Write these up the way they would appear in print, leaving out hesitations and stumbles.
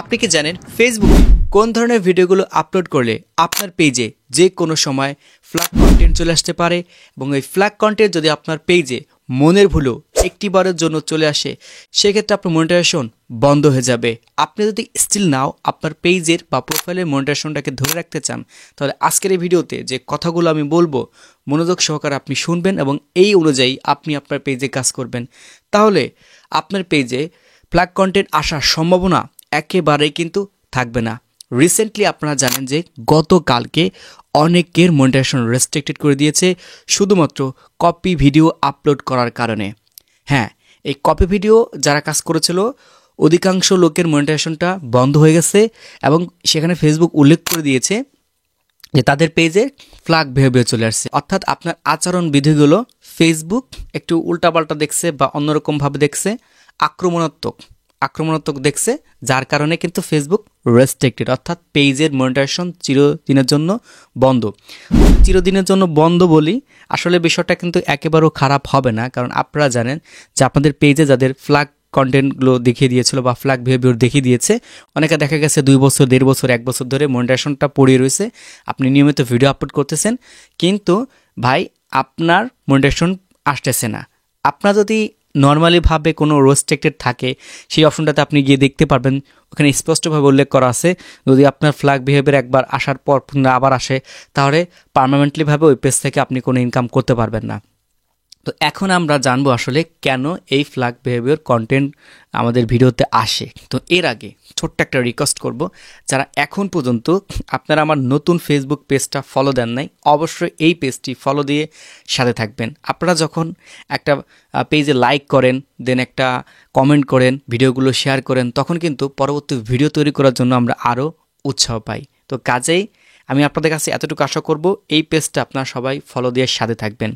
আপনি কি জানেন ফেসবুকে কোন ধরনের ভিডিওগুলো আপলোড করলে আপনার পেজে যে কোনো সময় ফ্ল্যাগ কন্টেন্ট চলে আসতে পারে এবং এই ফ্ল্যাগ কন্টেন্ট যদি আপনার পেজে মনের ভুলেও একটিবারের জন্য চলে আসে সেক্ষেত্রে আপনার মনিটাইজেশন বন্ধ হয়ে যাবে। আপনি যদি স্টিল নাও আপনার পেজের বা প্রোফাইলের মনিটাইজেশনটাকে ধরে রাখতে চান তাহলে আজকের এই ভিডিওতে যে কথাগুলো আমি বলবো মনোযোগ সহকারে আপনি শুনবেন এবং এই অনুযায়ী আপনি আপনার পেজে কাজ করবেন, তাহলে আপনার পেজে ফ্ল্যাগ কন্টেন্ট আসার সম্ভাবনা একেবারেই কিন্তু থাকবে না। রিসেন্টলি আপনারা জানেন যে গতকালকে অনেকের মনিটাইজেশন রেস্ট্রিক্টেড করে দিয়েছে শুধুমাত্র কপি ভিডিও আপলোড করার কারণে। হ্যাঁ, এই কপি ভিডিও যারা কাজ করেছিল অধিকাংশ লোকের মনিটাইজেশনটা বন্ধ হয়ে গেছে এবং সেখানে ফেসবুক উল্লেখ করে দিয়েছে যে তাদের পেজে ফ্ল্যাগ বিহেভিয়ার চলে আসছে, অর্থাৎ আপনার আচরণ বিধিগুলো ফেসবুক একটু উল্টাপাল্টা দেখছে বা অন্যরকমভাবে দেখছে, আক্রমণাত্মক দেখছে, যার কারণে কিন্তু ফেসবুক রেস্ট্রিক্টেড, অর্থাৎ পেজের মনিটাইজেশন চিরদিনের জন্য বন্ধ। চিরদিনের জন্য বন্ধ বলি, আসলে বিষয়টা কিন্তু একেবারেও খারাপ হবে না, কারণ আপনারা জানেন যে আপনাদের পেজে যাদের ফ্ল্যাগ কন্টেন্টগুলো দেখিয়ে দিয়েছিল বা ফ্ল্যাগ বিহেভিয়ার দেখিয়ে দিয়েছে, অনেকে দেখা গেছে 2 বছর 1.5 বছর 1 বছর ধরে মনিটাইজেশনটা পড়ে রয়েছে, আপনি নিয়মিত ভিডিও আপলোড করতেছেন কিন্তু ভাই আপনার মনিটাইজেশন আসতেছে না। আপনার যদি নর্মালিভাবে কোনো রেস্ট্রিক্টেড থাকে সেই অপশনটাতে আপনি গিয়ে দেখতে পারবেন, ওখানে স্পষ্টভাবে উল্লেখ করা আছে যদি আপনার ফ্ল্যাগ বিহেভিয়ার একবার আসার পর আবার আসে তাহলে পার্মানেন্টলিভাবে ওই পেজ থেকে আপনি কোনো ইনকাম করতে পারবেন না। তো এখন আমরা জানবো আসলে কেন এই ফ্ল্যাগ বিহেভিয়ার কন্টেন্ট আমাদের ভিডিওতে আসে। তো এর আগে ছোট্ট একটা রিকোয়েস্ট করব, যারা এখন পর্যন্ত আপনারা আমার নতুন ফেসবুক পেজটা ফলো দেন নাই অবশ্যই এই পেজটি ফলো দিয়ে সাথে থাকবেন। আপনারা যখন একটা পেজে লাইক করেন, দেন একটা কমেন্ট করেন, ভিডিওগুলো শেয়ার করেন, তখন কিন্তু পরবর্তী ভিডিও তৈরি করার জন্য আমরা আরও উৎসাহ পাই। তো কাজেই আমি আপনাদের কাছে এতটুকু আশা করব এই পেজটা আপনারা সবাই ফলো দিয়ে সাথে থাকবেন।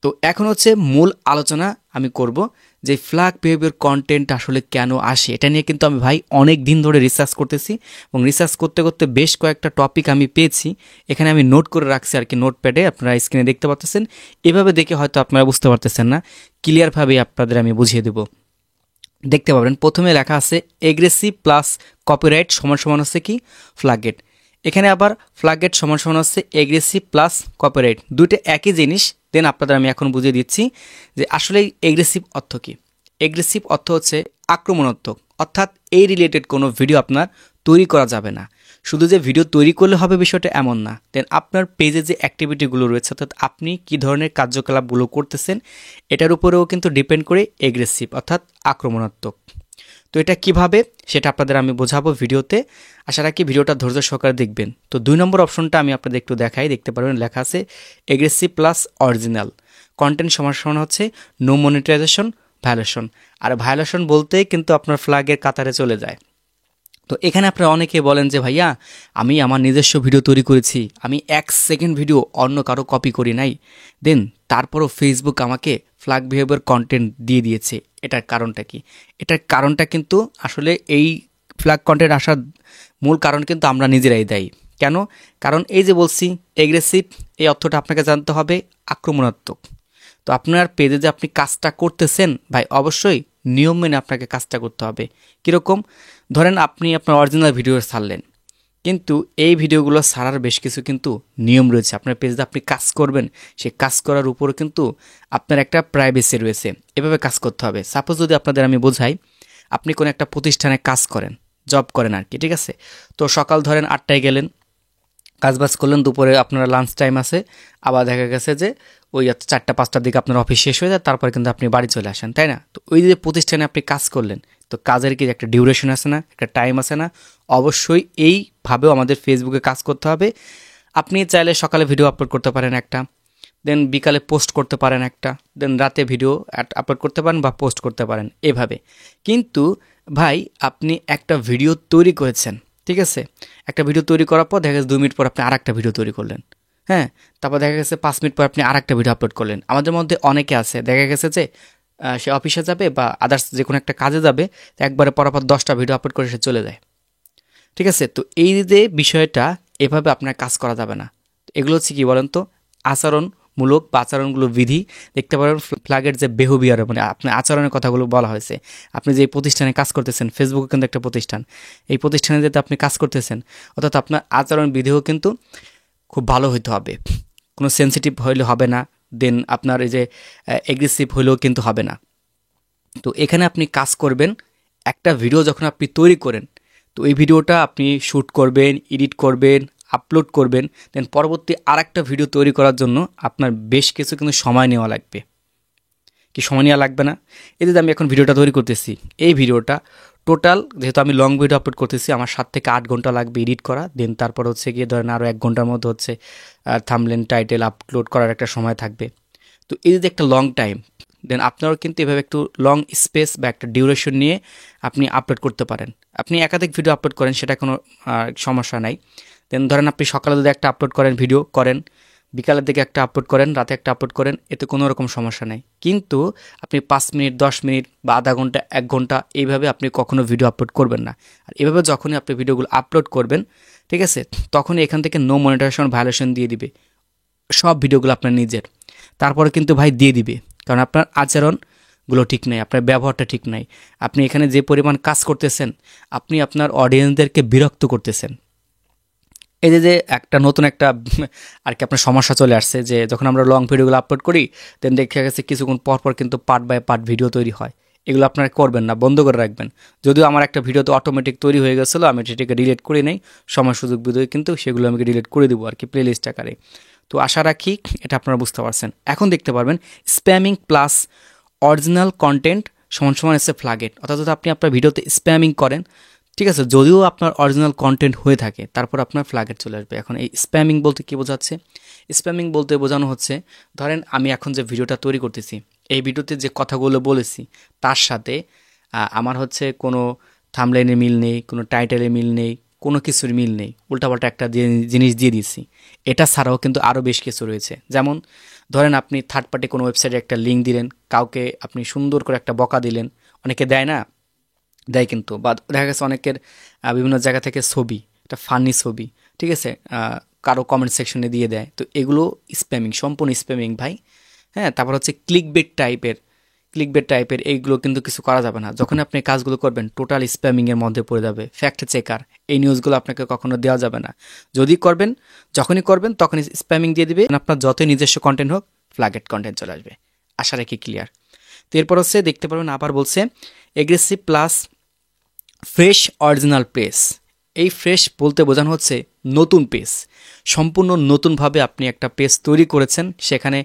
তো এখন হচ্ছে মূল আলোচনা আমি করব যে ফ্ল্যাগ বিহেভিয়ার কন্টেন্ট আসলে কেন আসে। এটা নিয়ে কিন্তু আমি ভাই অনেক দিন ধরে রিসার্চ করতেছি এবং রিসার্চ করতে করতে বেশ কয়েকটা টপিক আমি পেয়েছি, এখানে আমি নোট করে রাখছি আর কি, নোটপ্যাডে আপনারা স্ক্রিনে দেখতে পাচ্ছেন। এভাবে দেখে হয়তো আপনারা বুঝতে পারতেছেন না, ক্লিয়ারভাবে আপনাদের আমি বুঝিয়ে দেব। দেখতে পাবেন প্রথমে লেখা আছে এগ্রেসিভ প্লাস কপিরাইট সমান সমান হচ্ছে কি ফ্ল্যাগেট। এখানে আবার ফ্ল্যাগেট সমান সমান হচ্ছে এগ্রেসিভ প্লাস কপিরাইট, দুইটা একই জিনিস। দেন আপনাদের আমি এখন বুঝিয়ে দিচ্ছি যে আসলে এগ্রেসিভ অর্থ কী। এগ্রেসিভ অর্থ হচ্ছে আক্রমণাত্মক, অর্থাৎ এই রিলেটেড কোনো ভিডিও আপনার তৈরি করা যাবে না। শুধু যে ভিডিও তৈরি করলে হবে বিষয়টা এমন না, দেন আপনার পেজে যে অ্যাক্টিভিটিগুলো রয়েছে অর্থাৎ আপনি কী ধরনের কার্যকলাপগুলো করতেছেন এটার উপরেও কিন্তু ডিপেন্ড করে এগ্রেসিভ অর্থাৎ আক্রমণাত্মক। তো এটা কিভাবে সেটা আপনাদের আমি বোঝাবো ভিডিওতে, আশা রাখি ভিডিওটা ধৈর্য সহকারে দেখবেন। তো 2 নম্বর অপশনটা আমি আপনাদের একটু দেখাই, দেখতে পারবেন লেখা আছে এগ্রেসিভ প্লাস অরিজিনাল কন্টেন্ট সমান সমান হচ্ছে নো মনিটাইজেশন ভায়োলেশন। আর ভায়োলেশন বলতেই কিন্তু আপনার ফ্ল্যাগের কাতারে চলে যায়। তো এখানে আপনারা অনেকে বলেন যে ভাইয়া আমি আমার নিজস্ব ভিডিও তৈরি করেছি, আমি 1 সেকেন্ড ভিডিও অন্য কারো কপি করি নাই, দেন তারপরও ফেসবুক আমাকে ফ্ল্যাগ বিহেভিয়ার কন্টেন্ট দিয়ে দিয়েছে। এটার কারণটা কি? এটার কারণটা কিন্তু আসলে এই ফ্ল্যাগ কন্টেন্ট আসার মূল কারণ কিন্তু আমরা নিজেরাই দায়ী। কেন? কারণ এই যে বলছি এগ্রেসিভ, এই অর্থটা আপনাকে জানতে হবে আক্রমণাত্মক। তো আপনার পেজে যে আপনি কাজটা করতেছেন ভাই অবশ্যই নিয়ম মেনে আপনাকে কাজটা করতে হবে। কীরকম? ধরেন আপনি আপনার অরিজিনাল ভিডিও ছাড়লেন, কিন্তু এই ভিডিওগুলো ছাড়ার বেশ কিছু কিন্তু নিয়ম রয়েছে। আপনার পেজে আপনি কাজ করবেন, সেই কাজ করার উপরও কিন্তু আপনার একটা প্রাইভেসি রয়েছে, এভাবে কাজ করতে হবে। সাপোজ যদি আপনাদের আমি বোঝাই, আপনি কোনো একটা প্রতিষ্ঠানে কাজ করেন, জব করেন আর কি, ঠিক আছে? তো সকাল ধরেন 8টায় গেলেন, কাজবাজ করলেন, দুপুরে আপনারা লাঞ্চ টাইম আছে, আবার দেখা গেছে যে ওই 4টা-5টার দিকে আপনার অফিস শেষ হয়ে যায়, তারপরে কিন্তু আপনি বাড়ি চলে আসেন, তাই না? তো ওই যে প্রতিষ্ঠানে আপনি কাজ করলেন, তো কাজের কি একটা ডিউরেশন আছে না, একটা টাইম আছে না? অবশ্যই এইভাবেও আমাদের ফেসবুকে কাজ করতে হবে। আপনি চাইলে সকালে ভিডিও আপলোড করতে পারেন একটা, দেন বিকালে পোস্ট করতে পারেন একটা, দেন রাতে ভিডিও আপলোড করতে পারেন বা পোস্ট করতে পারেন এভাবে। কিন্তু ভাই আপনি একটা ভিডিও তৈরি করেছেন, ঠিক আছে? একটা ভিডিও তৈরি করার পর দেখা গেছে 2 মিনিট পর আপনি আরেকটা ভিডিও তৈরি করলেন, হ্যাঁ, তারপর দেখা গেছে 5 মিনিট পর আপনি আরেকটা ভিডিও আপলোড করলেন। আমাদের মধ্যে অনেকে আছে দেখা গেছে যে সে অফিসে যাবে বা আদার্স যে কোনো একটা কাজে যাবে, একবারে পরপর 10টা ভিডিও আপলোড করে সে চলে যায়, ঠিক আছে? তো এই যে বিষয়টা, এভাবে আপনার কাজ করা যাবে না। এগুলো হচ্ছে কি বলেন তো, আচরণ মূলক বা আচরণগুলো বিধি দেখতে পারবেন ফ্ল্যাগের যে বিহেভিয়ার মানে আপনার আচরণের কথাগুলো বলা হয়েছে। আপনি যে প্রতিষ্ঠানে কাজ করতেছেন, ফেসবুকে কিন্তু একটা প্রতিষ্ঠান, এই প্রতিষ্ঠানে যেতে আপনি কাজ করতেছেন, অর্থাৎ আপনার আচরণ বিধিও কিন্তু খুব ভালো হইতে হবে, কোনো সেন্সিটিভ হইলে হবে না, দেন আপনার এই যে এগ্রেসিভ হইলেও কিন্তু হবে না। তো এখানে আপনি কাজ করবেন, একটা ভিডিও যখন আপনি তৈরি করেন, তো এই ভিডিওটা আপনি শ্যুট করবেন, এডিট করবেন, আপলোড করবেন, দেন পরবর্তী আর একটা ভিডিও তৈরি করার জন্য আপনার বেশ কিছু কিন্তু সময় নেওয়া লাগবে। কি সময় নেওয়া লাগবে না? এই যে আমি এখন ভিডিওটা তৈরি করতেছি, এই ভিডিওটা টোটাল যেহেতু আমি লং ভিডিও আপলোড করতেছি, আমার 7 থেকে 8 ঘন্টা লাগবে এডিট করা, দেন তারপর হচ্ছে গিয়ে ধরেন আরও 1 ঘন্টার মধ্যে হচ্ছে থাম্বনেল টাইটেল আপলোড করার একটা সময় থাকবে। তো এই যে একটা লং টাইম, দেন আপনারাও কিন্তু এভাবে একটু লং স্পেস বা একটা ডিউরেশন নিয়ে আপনি আপলোড করতে পারেন। আপনি একাধিক ভিডিও আপলোড করেন, সেটা কোনো সমস্যা নাই। দেন ধরেন আপনি সকালে যদি একটা আপলোড করেন, ভিডিও করেন, বিকালের দিকে একটা আপলোড করেন, রাতে একটা আপলোড করেন, এতে কোনো রকম সমস্যা নেই। কিন্তু আপনি 5 মিনিট, 10 মিনিট বা আধা ঘন্টা, 1 ঘন্টা এইভাবে আপনি কখনো ভিডিও আপলোড করবেন না। আর এভাবে যখনই আপনি ভিডিওগুলো আপলোড করবেন, ঠিক আছে, তখনই এখান থেকে নো মনিটাইজেশন ভায়োলেশন দিয়ে দিবে সব ভিডিওগুলো আপনার নিজের। তারপরে কিন্তু ভাই দিয়ে দিবে, কারণ আপনার আচরণগুলো ঠিক নাই, আপনার ব্যবহারটা ঠিক নাই। আপনি এখানে যে পরিমাণ কাজ করতেছেন, আপনি আপনার অডিয়েন্সদেরকে বিরক্ত করতেছেন। এই যে একটা নতুন একটা আর কি আপনার সমস্যা চলে আসছে যে যখন আমরা লং ভিডিওগুলো আপলোড করি, দেন দেখা গেছে কিছুক্ষণ পরপর কিন্তু পার্ট বাই পার্ট ভিডিও তৈরি হয়। এগুলো আপনারা করবেন না, বন্ধ করে রাখবেন। যদিও আমার একটা ভিডিও তো অটোমেটিক তৈরি হয়ে গেছিলো, আমি সেটাকে ডিলিট করে নেই, সময় সুযোগ ভিডিও কিন্তু সেগুলো আমি ডিলিট করে দেবো আর কি প্লেলিস্ট আকারে। তো আশা রাখি এটা আপনারা বুঝতে পারছেন। এখন দেখতে পারবেন স্প্যামিং প্লাস অরিজিনাল কন্টেন্ট সমান সমান এসে ফ্ল্যাগেট, অর্থাৎ যদি আপনি আপনার ভিডিওতে স্প্যামিং করেন, ঠিক আছে, যদিও আপনার অরিজিনাল কন্টেন্ট হয়ে থাকে, তারপর আপনার ফ্ল্যাগেট চলে আসবে। এখন এই স্প্যামিং বলতে কী বোঝাচ্ছে? স্প্যামিং বলতে বোঝানো হচ্ছে, ধরেন আমি এখন যে ভিডিওটা তৈরি করতেছি, এই ভিডিওতে যে কথাগুলো বলেছি তার সাথে আমার হচ্ছে কোনো থাম্বনেইলে মিল নেই, কোনো টাইটেলে মিল নেই, কোনো কিছুর মিল নেই, উল্টাপাল্টা একটা জিনিস দিয়ে দিচ্ছি। এটা ছাড়াও কিন্তু আরও বেশ কিছু রয়েছে। যেমন ধরেন আপনি থার্ড পার্টি কোনো ওয়েবসাইটে একটা লিঙ্ক দিলেন, কাউকে আপনি সুন্দর করে একটা বকা দিলেন, অনেকে দেয় না, দেয় কিন্তু, বা দেখা গেছে অনেকের বিভিন্ন জায়গা থেকে ছবি, একটা ফানি ছবি, ঠিক আছে, কারো কমেন্ট সেকশনে দিয়ে দেয়। তো এগুলো স্প্যামিং, সম্পূর্ণ স্প্যামিং ভাই। হ্যাঁ, তারপর হচ্ছে ক্লিকবেট টাইপের এইগুলো কিন্তু কিছু করা যাবে না। যখন আপনি কাজগুলো করবেন টোটাল স্প্যামিংয়ের মধ্যে পড়ে যাবে। ফ্যাক্ট চেকার, এই নিউজগুলো আপনাকে কখনো দেওয়া যাবে না। যদি করবেন, যখনই করবেন তখনই স্প্যামিং দিয়ে দিবে। আপনার যতই নিজস্ব কন্টেন্ট হোক, ফ্ল্যাগেড কন্টেন্ট চলে আসবে। আশা রাখি ক্লিয়ার। তো এরপর হচ্ছে দেখতে পারবেন আবার বলছে aggressive plus fresh original page. এই ফ্রেশ বলতে বোঝানো হচ্ছে নতুন পেজ, সম্পূর্ণ নতুনভাবে আপনি একটা পেজ তৈরি করেছেন, সেখানে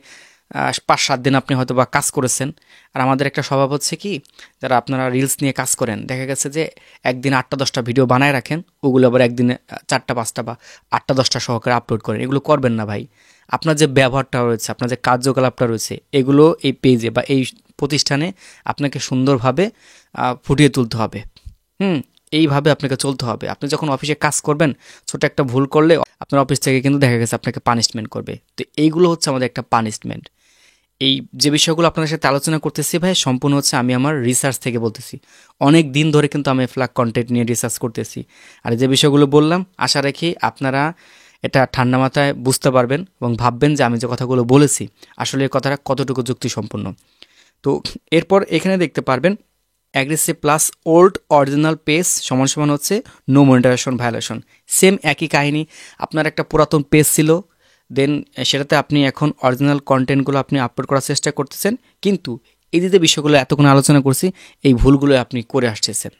5-7 দিন আপনি হয়তো বা কাজ করেছেন। আর আমাদের একটা স্বভাব হচ্ছে কি, যারা আপনারা রিলস নিয়ে কাজ করেন, দেখা গেছে যে একদিন 8টা-10টা ভিডিও বানায় রাখেন, ওগুলো আবার একদিনে 4টা-5টা বা 8টা-10টা সহকারে আপলোড করেন। এগুলো করবেন না ভাই। আপনার যে ব্যবহারটা রয়েছে, আপনার যে কার্যকলাপটা রয়েছে, এগুলো এই পেজে বা এই প্রতিষ্ঠানে আপনাকে সুন্দরভাবে ফুটিয়ে তুলতে হবে। এইভাবে আপনাকে চলতে হবে। আপনি যখন অফিসে কাজ করবেন, ছোট একটা ভুল করলে আপনার অফিস থেকে কিন্তু দেখা গেছে আপনাকে পানিশমেন্ট করবে। তো এইগুলো হচ্ছে আমাদের একটা পানিশমেন্ট। এই যে বিষয়গুলো আপনাদের সাথে আলোচনা করতেছি ভাই, সম্পূর্ণ হচ্ছে আমি আমার রিসার্চ থেকে বলতেছি। অনেক দিন ধরে কিন্তু আমি ফ্ল্যাগ কন্টেন্ট নিয়ে রিসার্চ করতেছি। আর যে বিষয়গুলো বললাম, আশা রাখি আপনারা এটা ঠান্ডা মাথায় বুঝতে পারবেন এবং ভাববেন যে আমি যে কথাগুলো বলেছি আসলে এই কথাটা কতটুকু যুক্তিসম্পন্ন। তো এরপর এখানে দেখতে পারবেন aggressive plus old original page সমান সমান হচ্ছে নো মনিটাইজেশন ভায়োলেশন। সেম একই কাহিনী, আপনার একটা পুরাতন পেজ ছিল, দেন সেটাতে আপনি এখন অরিজিনাল কন্টেন্টগুলো আপনি আপলোড করার চেষ্টা করতেছেন, কিন্তু এই যে বিষয়গুলো এতক্ষণ আলোচনা করছি, এই ভুলগুলো আপনি করে আসতেছেন।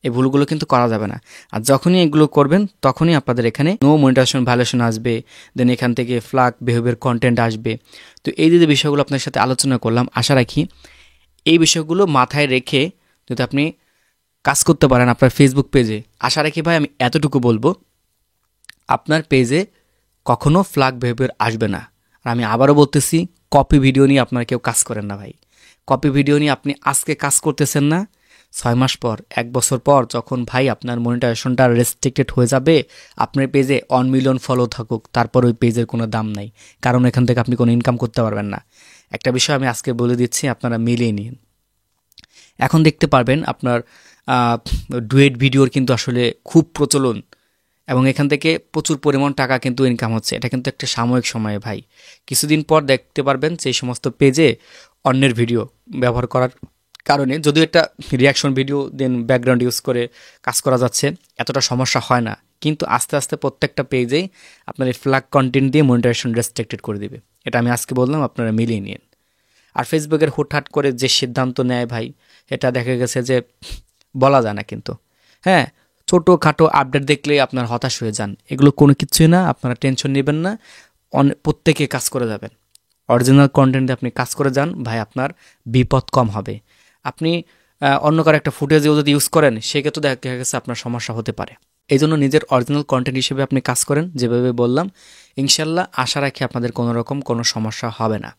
এই ভুলগুলো কিন্তু করা যাবে না। আর যখনই এগুলো করবেন তখনই আপনাদের এখানে নো মনিটাইজেশন ভায়োলেশন আসবে, দেন এখান থেকে ফ্ল্যাগ বিহেভিয়ার কন্টেন্ট আসবে। তো এই যে বিষয়গুলো আপনার সাথে আলোচনা করলাম, আশা রাখি এই বিষয়গুলো মাথায় রেখে যদি আপনি কাজ করতে পারেন আপনার ফেসবুক পেজে, আশা রাখি ভাই আমি এতটুকু বলবো, আপনার পেজে কখনো ফ্ল্যাগ বিহেভিয়ার আসবে না। আর আমি আবারও বলতেছি, কপি ভিডিও নিয়ে আপনারা কেউ কাজ করেন না ভাই। কপি ভিডিও নিয়ে আপনি আজকে কাজ করতেছেন না, 6 মাস পর, 1 বছর পর যখন ভাই আপনার মনিটাইজেশনটা রেস্ট্রিক্টেড হয়ে যাবে, আপনার পেজে 1 মিলিয়ন ফলো থাকুক, তারপর ওই পেজের কোনো দাম নাই, কারণ এখান থেকে আপনি কোনো ইনকাম করতে পারবেন না। একটা বিষয় আমি আজকে বলে দিচ্ছি, আপনারা মিলিয়ে নিন। এখন দেখতে পারবেন আপনার ডুয়েট ভিডিওর কিন্তু আসলে খুব প্রচলন, এবং এখান থেকে প্রচুর পরিমাণ টাকা কিন্তু ইনকাম হচ্ছে। এটা কিন্তু একটা সাময়িক সময়ে ভাই, কিছুদিন পর দেখতে পারবেন যে সমস্ত পেজে অন্যের ভিডিও ব্যবহার করার কারণে, যদিও এটা রিয়াকশন ভিডিও দেন ব্যাকগ্রাউন্ড ইউজ করে কাজ করা যাচ্ছে, এতটা সমস্যা হয় না, কিন্তু আস্তে আস্তে প্রত্যেকটা পেজেই আপনার এই ফ্ল্যাগ কন্টেন্ট দিয়ে মনিটাইজেশন রেস্ট্রিক্টেড করে দিবে। এটা আমি আজকে বললাম, আপনারা মিলিয়ে নিন। আর ফেসবুকের হুটহাট করে যে সিদ্ধান্ত নেয় ভাই, এটা দেখা গেছে যে বলা যায় না কিন্তু। হ্যাঁ, ছোটোখাটো আপডেট দেখলেই আপনার হতাশ হয়ে যান, এগুলো কোনো কিছুই না, আপনারা টেনশন নেবেন না, প্রত্যেকে কাজ করে যাবেন। অরিজিনাল কন্টেন্টে আপনি কাজ করে যান ভাই, আপনার বিপদ কম হবে। আপনি অন্য কারো একটা ফুটেজেও যদি ইউজ করেন, সেক্ষেত্রে দেখা গেছে আপনার সমস্যা হতে পারে। এই জন্য নিজের অরিজিনাল কন্টেন্ট হিসেবে আপনি কাজ করেন, যেভাবে বললাম। ইনশাল্লাহ আশা রাখি আপনাদের কোনো রকম কোনো সমস্যা হবে না।